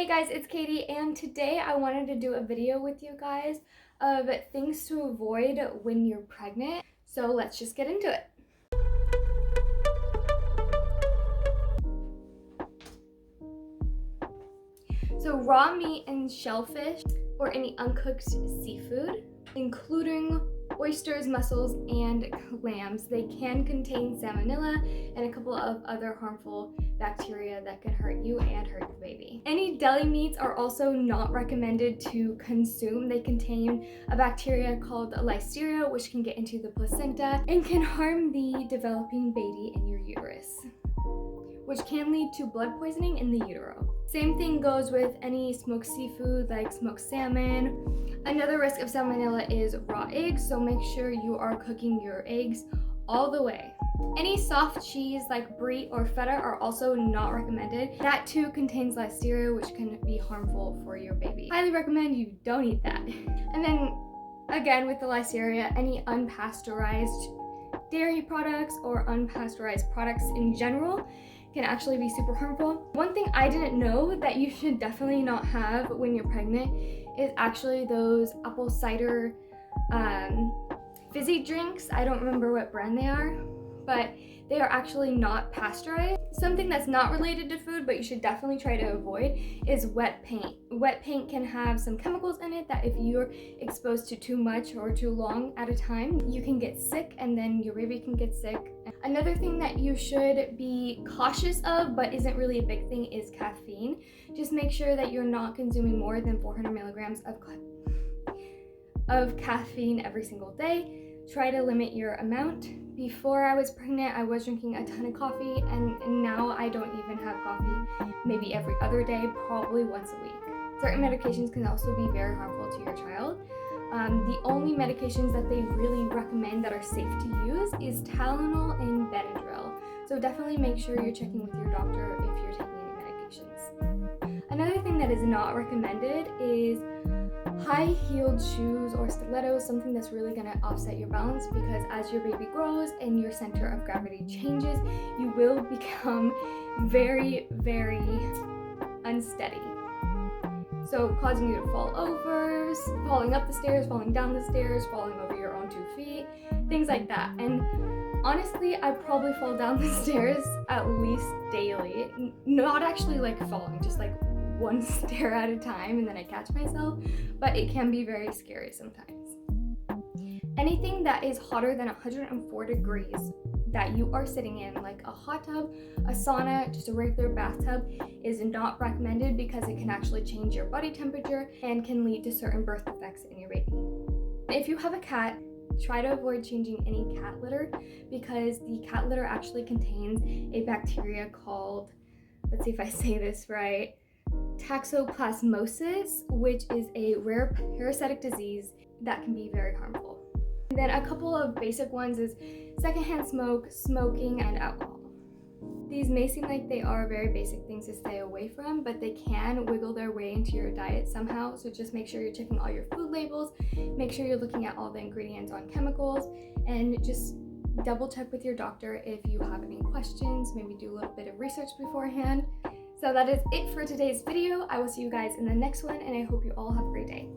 Hey guys, it's Katie, and today I wanted to do a video with you guys of things to avoid when you're pregnant. So let's just get into it. So raw meat and shellfish or any uncooked seafood, including oysters, mussels, and clams, they can contain salmonella and a couple of other harmful bacteria that can hurt you and hurt the baby. Any deli meats are also not recommended to consume. They contain a bacteria called listeria, which can get into the placenta and can harm the developing baby in your uterus, which can lead to blood poisoning in the utero. Same thing goes with any smoked seafood like smoked salmon. Another risk of salmonella is raw eggs, so make sure you are cooking your eggs all the way. Any soft cheese like brie or feta are also not recommended. That too contains listeria, which can be harmful for your baby. Highly recommend you don't eat that. And then again with the listeria, any unpasteurized dairy products or unpasteurized products in general can actually be super harmful. One thing I didn't know that you should definitely not have when you're pregnant is actually those apple cider fizzy drinks. I don't remember what brand they are, but they are actually not pasteurized. Something that's not related to food, but you should definitely try to avoid is wet paint. Wet paint can have some chemicals in it that if you're exposed to too much or too long at a time, you can get sick and then your baby can get sick. Another thing that you should be cautious of, but isn't really a big thing, is caffeine. Just make sure that you're not consuming more than 400 milligrams of caffeine every single day. Try to limit your amount. Before I was pregnant, I was drinking a ton of coffee, and now I don't even have coffee, maybe every other day, probably once a week. Certain medications can also be very harmful to your child. The only medications that they really recommend that are safe to use is Tylenol and Benadryl. So definitely make sure you're checking with your doctor if you're taking any medications. Another thing that is not recommended is high-heeled shoes or stilettos, something that's really going to offset your balance, because as your baby grows and your center of gravity changes, you will become very, very unsteady. So causing you to fall over, falling up the stairs, falling down the stairs, falling over your own 2 feet, things like that. And honestly, I probably fall down the stairs at least daily. Not actually like falling, just like one stair at a time, and then I catch myself, but it can be very scary sometimes. Anything that is hotter than 104 degrees that you are sitting in, like a hot tub, a sauna, just a regular bathtub, is not recommended because it can actually change your body temperature and can lead to certain birth defects in your baby. If you have a cat, try to avoid changing any cat litter, because the cat litter actually contains a bacteria called, let's see if I say this right, toxoplasmosis, which is a rare parasitic disease that can be very harmful. And then a couple of basic ones is secondhand smoke, smoking, and alcohol. These may seem like they are very basic things to stay away from, but they can wiggle their way into your diet somehow. So just make sure you're checking all your food labels, make sure you're looking at all the ingredients on chemicals, and just double check with your doctor if you have any questions. Maybe do a little bit of research beforehand. So that is it for today's video. I will see you guys in the next one, and I hope you all have a great day.